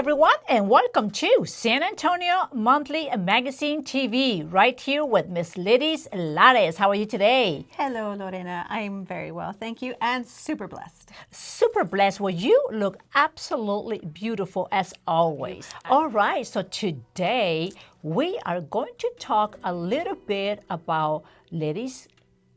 everyone, and welcome to San Antonio Monthly Magazine TV, right here with Miss Lyris Lares. How are you today? Hello, Lorena. I'm very well, thank you, and super blessed. Super blessed. Well, you look absolutely beautiful as always. All right, so today we are going to talk a little bit about Lyris'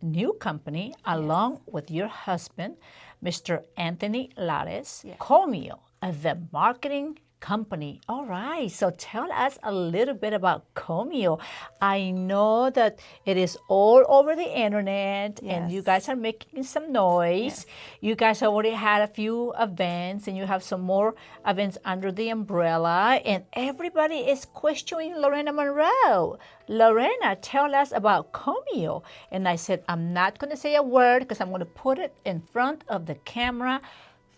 new company, along with your husband, Mr. Anthony Lares, COMIO, the marketing company. All right, so tell us a little bit about COMIO. I know that it is all over the internet and you guys are making some noise. You guys already had a few events and you have some more events under the umbrella, and everybody is questioning Lorena Monroe. Lorena, tell us about COMIO. And I said, I'm not going to say a word because I'm going to put it in front of the camera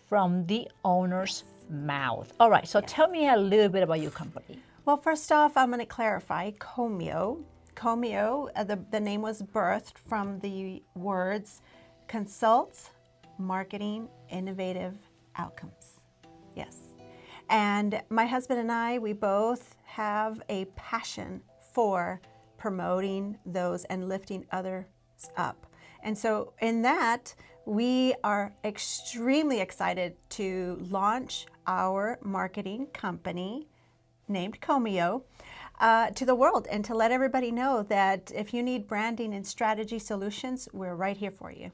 from the owner's mouth. All right, so tell me a little bit about your company. Well, first off, I'm going to clarify COMIO. COMIO, the name was birthed from the words consult, marketing, innovative outcomes. Yes. And my husband and I, we both have a passion for promoting those and lifting others up. And so in that, we are extremely excited to launch our marketing company named COMIO to the world, and to let everybody know that if you need branding and strategy solutions, we're right here for you.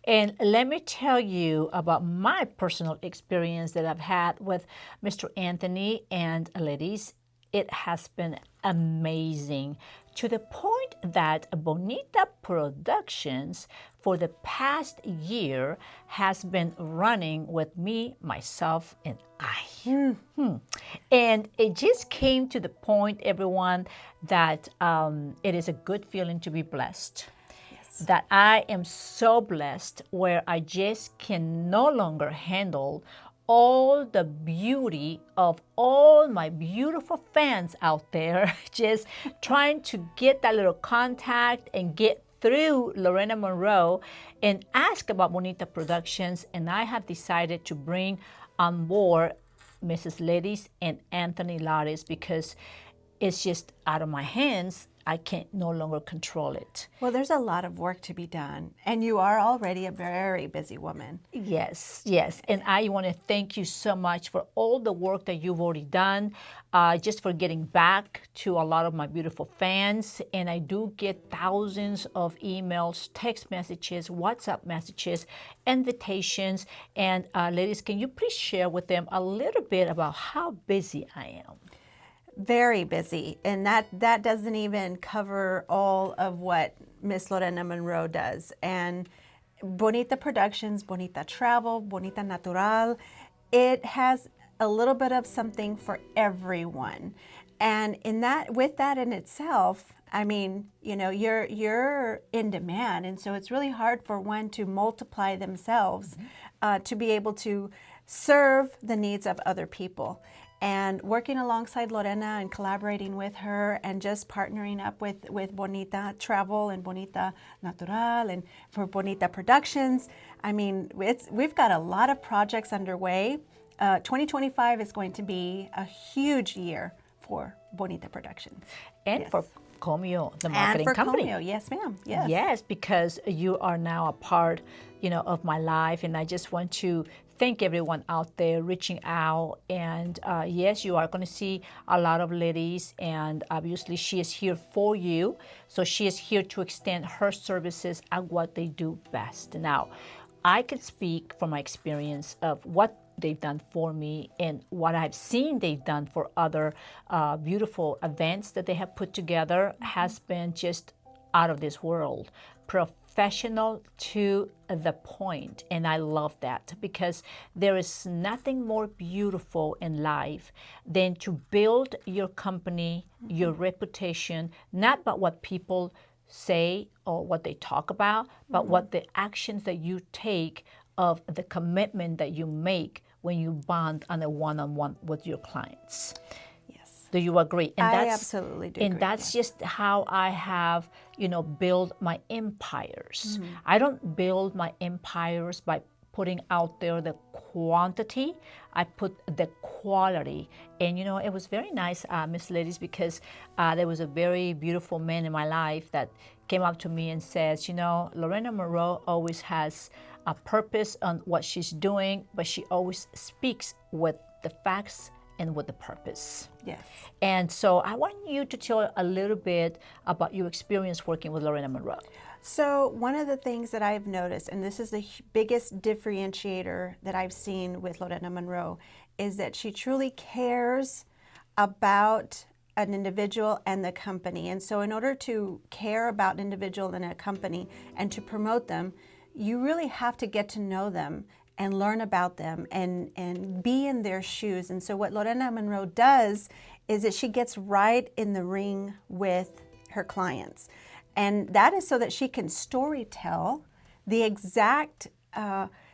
And let me tell you about my personal experience that I've had with Mr. Anthony and Lyris. It has been amazing, to the point that Bonita Productions for the past year has been running with me, myself, and I. And it just came to the point, everyone, that it is a good feeling to be blessed. That I am so blessed where I just can no longer handle all the beauty of all my beautiful fans out there, just trying to get that little contact and get through Lorena Monroe and ask about Bonita Productions. And I have decided to bring on board Mrs. Lyris and Anthony Lares because it's just out of my hands. I can no longer control it. Well, there's a lot of work to be done, and you are already a very busy woman. Yes. And I want to thank you so much for all the work that you've already done, just for getting back to a lot of my beautiful fans. And I do get thousands of emails, text messages, WhatsApp messages, invitations. And ladies, can you please share with them a little bit about how busy I am? Very busy, and that doesn't even cover all of what Miss Lorena Monroe does. And Bonita Productions, Bonita Travel, Bonita Natural, it has a little bit of something for everyone. And with that in itself, I mean, you know, you're in demand, and so it's really hard for one to multiply themselves to be able to serve the needs of other people. And working alongside Lorena and collaborating with her and just partnering up with Bonita Travel and Bonita Natural and for Bonita Productions. I mean, we've got a lot of projects underway. 2025 is going to be a huge year for Bonita Productions. And for COMIO, the marketing company. COMIO, yes, ma'am. Yes. Yes, because you are now a part, of my life, and I just want to thank everyone out there reaching out. And yes, you are going to see a lot of ladies, and obviously she is here for you. So she is here to extend her services at what they do best. Now, I can speak from my experience of what they've done for me and what I've seen they've done for other beautiful events that they have put together has been just out of this world. Professional to the point, and I love that because there is nothing more beautiful in life than to build your company, your reputation, not about what people say or what they talk about, but what the actions that you take of the commitment that you make when you bond on a one-on-one with your clients. Do you agree? And I absolutely do. And that's just how I have, built my empires. I don't build my empires by putting out there the quantity, I put the quality. And you know, it was very nice, Miss Ladies, because there was a very beautiful man in my life that came up to me and says, you know, Lorena Monroe always has a purpose on what she's doing, but she always speaks with the facts and with the purpose. Yes. And so I want you to tell a little bit about your experience working with Lorena Monroe. So one of the things that I've noticed, and this is the biggest differentiator that I've seen with Lorena Monroe, is that she truly cares about an individual and the company. And so in order to care about an individual and a company and to promote them, you really have to get to know them and learn about them and be in their shoes. And so what Lorena Monroe does is that she gets right in the ring with her clients. And that is so that she can storytell the exact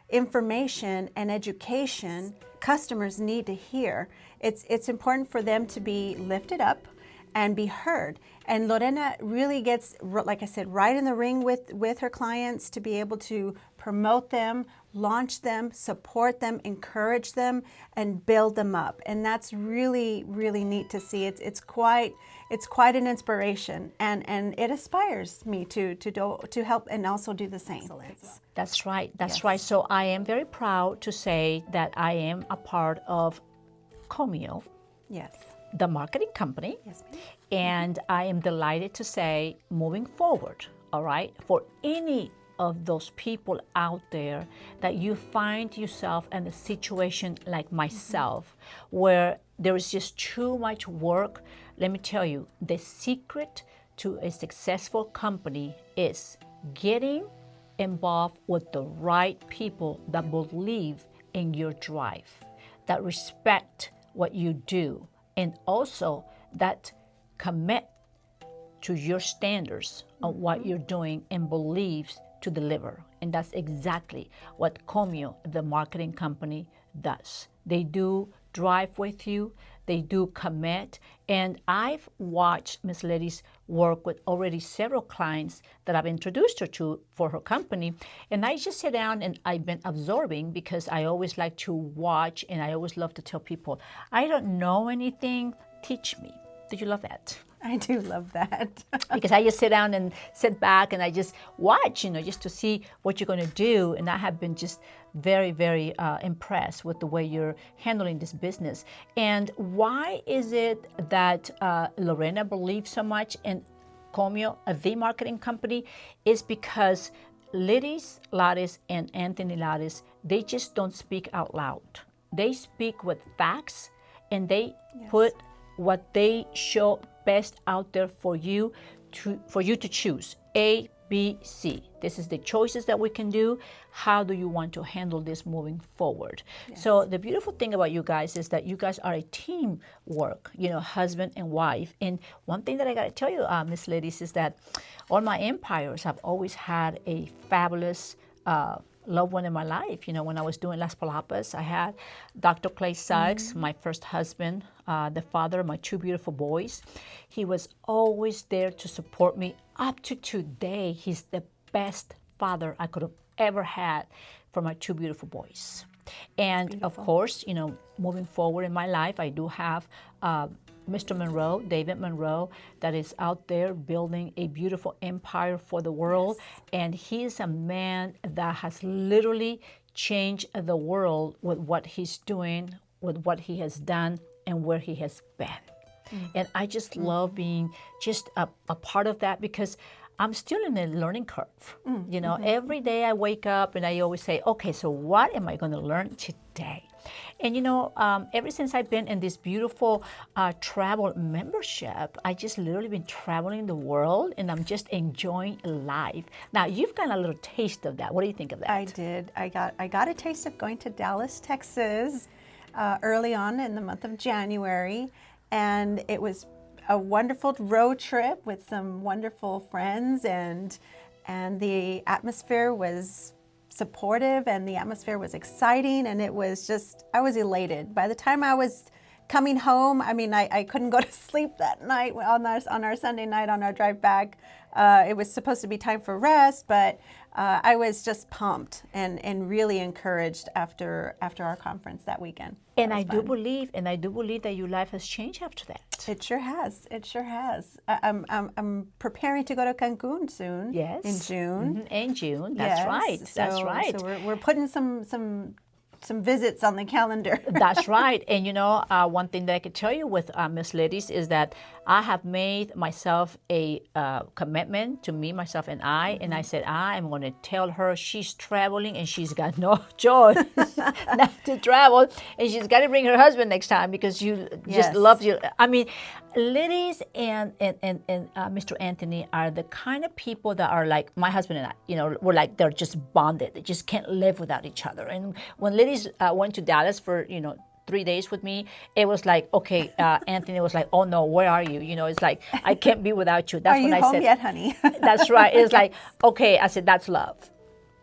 information and education customers need to hear. It's important for them to be lifted up and be heard. And Lorena really gets, like I said, right in the ring with her clients to be able to promote them, launch them, support them, encourage them, and build them up. And that's really, really neat to see. It's quite an inspiration, and it inspires me to help and also do the same. That's right. That's right. So I am very proud to say that I am a part of COMIO, Yes. the marketing company. Yes, ma'am. And I am delighted to say, moving forward, all right, for any of those people out there that you find yourself in a situation like myself, where there is just too much work, let me tell you, the secret to a successful company is getting involved with the right people that believe in your drive, that respect what you do, and also that commit to your standards of what you're doing and believes to deliver. And that's exactly what COMIO, the marketing company, does. They do drive with you, they do commit, and I've watched Miss Ladies work with already several clients that I've introduced her to for her company, and I just sit down and I've been absorbing because I always like to watch, and I always love to tell people, I don't know anything, teach me. Did you love that? I do love that. Because I just sit down and sit back and I just watch, you know, just to see what you're going to do. And I have been just very, very impressed with the way you're handling this business. And why is it that Lorena believes so much in COMIO, the marketing company? Is because Lyris Lares and Anthony Lares, they just don't speak out loud. They speak with facts, and they put what they show best out there for you to choose. A, B, C. This is the choices that we can do. How do you want to handle this moving forward? Yes. So the beautiful thing about you guys is that you guys are a teamwork, you know, husband and wife. And one thing that I got to tell you, Miss Ladies, is that all my empires, I've always had a fabulous loved one in my life. You know, when I was doing Las Palapas, I had Dr. Clay Suggs, my first husband, the father of my two beautiful boys. He was always there to support me. Up to today, he's the best father I could have ever had for my two beautiful boys. And of course, you know, moving forward in my life, I do have Mr. Monroe, David Monroe, that is out there building a beautiful empire for the world. Yes. And he is a man that has literally changed the world with what he's doing, with what he has done, and where he has been. And I just love being just a part of that, because I'm still in a learning curve. You know, every day I wake up and I always say, okay, so what am I going to learn today? And you know, ever since I've been in this beautiful travel membership, I just literally been traveling the world, and I'm just enjoying life. Now, you've got a little taste of that. What do you think of that? I did. I got a taste of going to Dallas, Texas, early on in the month of January, and it was a wonderful road trip with some wonderful friends, and the atmosphere was supportive, and the atmosphere was exciting, and it was just, I was elated. By the time I was coming home, I mean, I couldn't go to sleep that night on our Sunday night on our drive back. It was supposed to be time for rest, but I was just pumped and really encouraged after our conference that weekend. And I do believe that your life has changed after that. It sure has. It sure has. I'm preparing to go to Cancun soon. Yes. In June. Mm-hmm. In June. That's Yes. right. That's right. So we're putting some visits on the calendar. That's right. And you know, one thing that I could tell you with Miss Ladies is that I have made myself a commitment to me, myself, and I. And I said, I am going to tell her she's traveling and she's got no choice not to travel. And she's got to bring her husband next time because you just love you. I mean, Ladies and Mr. Anthony are the kind of people that are like my husband and I, you know, we're like, they're just bonded. They just can't live without each other. And when Ladies went to Dallas for, 3 days with me, it was like, okay, Anthony was like, oh no, where are you? You know, it's like, I can't be without you. That's Are what you I home said. yet, honey? That's right. It's like, okay, I said, that's love.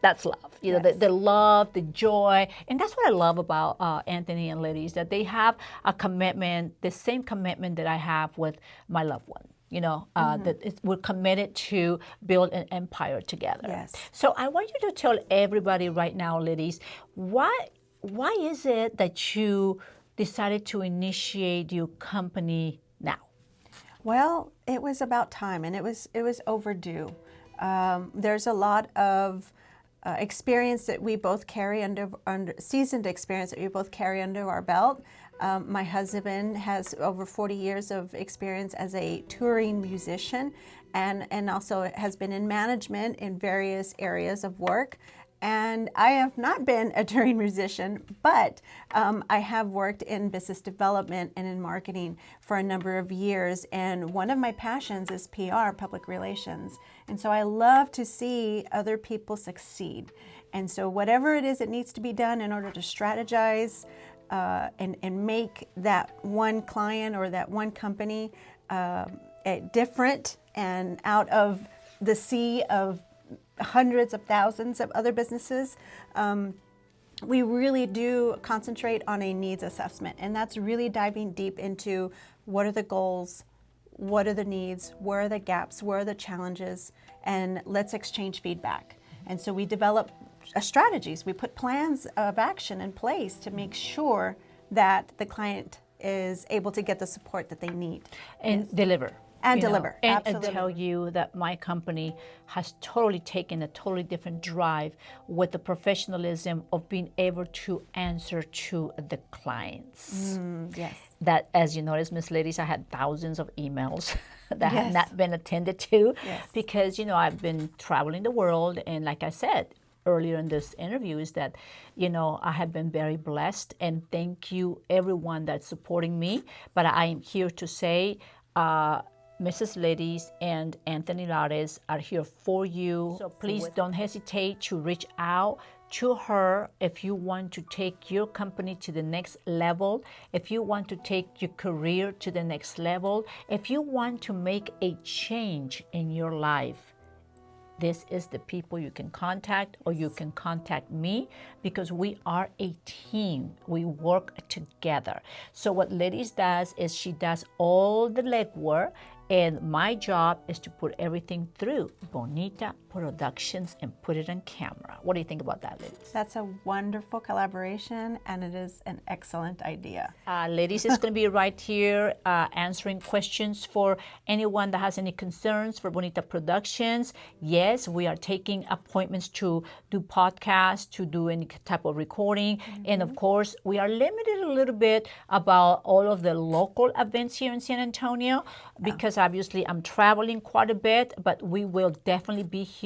That's love. You know, Yes. the love, the joy. And that's what I love about Anthony and Ladies, that they have a commitment, the same commitment that I have with my loved one. You know, that we're committed to build an empire together. Yes. So I want you to tell everybody right now, Ladies, why is it that you decided to initiate your company now? Well, it was about time, and it was overdue. There's a lot of experience that we both carry under seasoned experience that we both carry under our belt. My husband has over 40 years of experience as a touring musician, and also has been in management in various areas of work. And I have not been a touring musician, but I have worked in business development and in marketing for a number of years. And one of my passions is PR, public relations. And so I love to see other people succeed. And so whatever it is that needs to be done in order to strategize and make that one client or that one company different and out of the sea of hundreds of thousands of other businesses, we really do concentrate on a needs assessment. And that's really diving deep into what are the goals, what are the needs, where are the gaps, where are the challenges, and let's exchange feedback. And so we develop strategies. We put plans of action in place to make sure that the client is able to get the support that they need. And deliver. And you know, deliver. And Absolutely. tell you that my company has totally taken a totally different drive with the professionalism of being able to answer to the clients. Yes. That, as you notice, Miss Ladies, I had thousands of emails that had Yes. not been attended to Yes. because, I've been traveling the world. And like I said earlier in this interview is that, I have been very blessed. And thank you, everyone that's supporting me. But I am here to say, Mrs. Ladies and Anthony Lares are here for you. So please don't hesitate to reach out to her if you want to take your company to the next level, if you want to take your career to the next level, if you want to make a change in your life. This is the people you can contact, or you can contact me, because we are a team. We work together. So what Ladies does is she does all the legwork, and my job is to put everything through Bonita Productions and put it on camera. What do you think about that, Ladies? That's a wonderful collaboration, and it is an excellent idea. Ladies is going to be right here answering questions for anyone that has any concerns for Bonita Productions. Yes, we are taking appointments to do podcasts, to do any type of recording. And of course, we are limited a little bit about all of the local events here in San Antonio, because obviously I'm traveling quite a bit, but we will definitely be here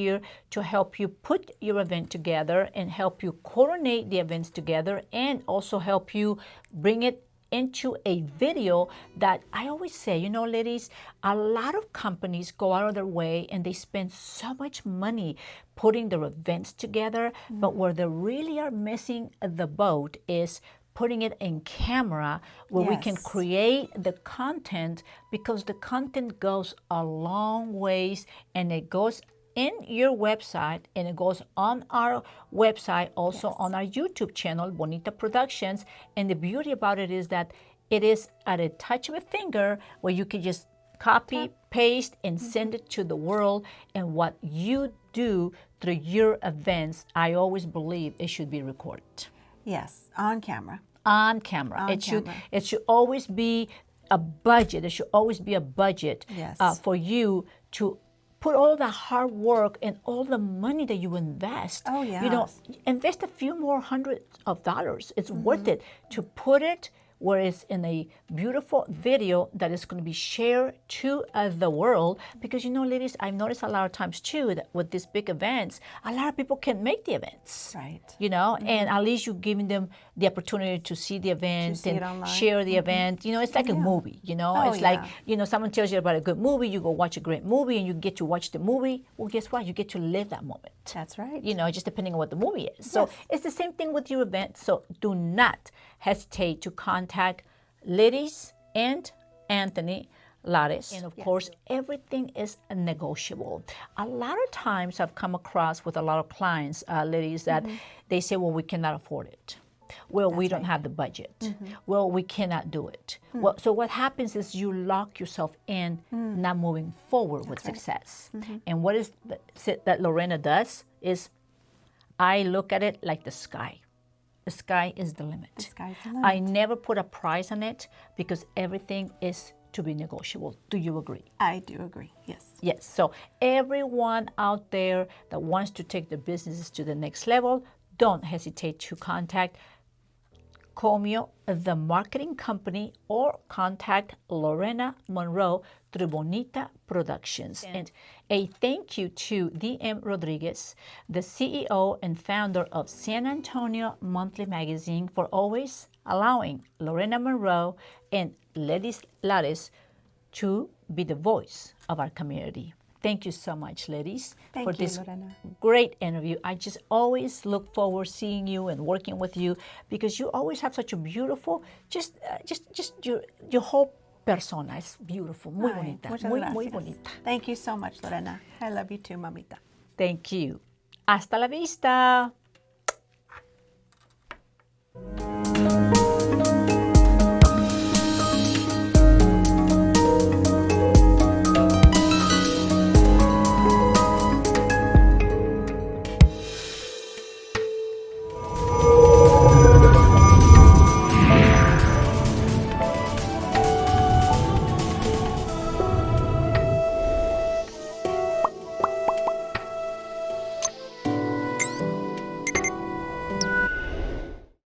to help you put your event together and help you coordinate the events together, and also help you bring it into a video that I always say, Ladies, a lot of companies go out of their way and they spend so much money putting their events together, but where they really are missing the boat is putting it in camera, where we can Yes. create the content, because the content goes a long ways, and it goes in your website, and it goes on our website, also on our YouTube channel, Bonita Productions. And the beauty about it is that it is at a touch of a finger where you can just copy, paste, and send it to the world. And what you do through your events, I always believe it should be recorded. Yes, on camera. On camera. It should always be a budget. There should always be a budget Yes. for you to put all the hard work and all the money that you invest. Oh, You know, invest a few more hundreds of dollars. It's worth it to put it where it's in a beautiful video that is going to be shared to the world. Because, you know, ladies, I've noticed a lot of times too that with these big events, a lot of people can't make the events. Right. You know, and at least you're giving them the opportunity to see the event see it and online. share the event. You know, it's like a movie, you know. Oh, It's like, yeah. you know, someone tells you about a good movie, you go watch a great movie and you get to watch the movie. Well, guess what? You get to live that moment. That's right. You know, just depending on what the movie is. So it's the same thing with your event. So do not hesitate to contact Lyris and Anthony Lares. And of course, everything is negotiable. A lot of times I've come across with a lot of clients, ladies, that they say, well, we cannot afford it. Well, we don't have the budget. Well, we cannot do it. Well, so what happens is you lock yourself in, not moving forward with success. And what is that Lorena does is I look at it like the sky. The sky is the limit. The sky's the limit. I never put a price on it because everything is to be negotiable. Do you agree? I do agree. Yes. Yes. So everyone out there that wants to take their businesses to the next level, don't hesitate to contact COMIO, the marketing company, or contact Lorena Monroe through Bonita Productions. And a thank you to D.M. Rodriguez, the CEO and founder of San Antonio Monthly Magazine, for always allowing Lorena Monroe and Lyris Lares to be the voice of our community. Thank you so much, ladies, for this Lorena. great interview. I just always look forward seeing you and working with you because you always have such a beautiful, just your whole persona is beautiful, muy bonita, muy bonita. Thank you so much, Lorena. I love you too, mamita. Thank you. Hasta la vista.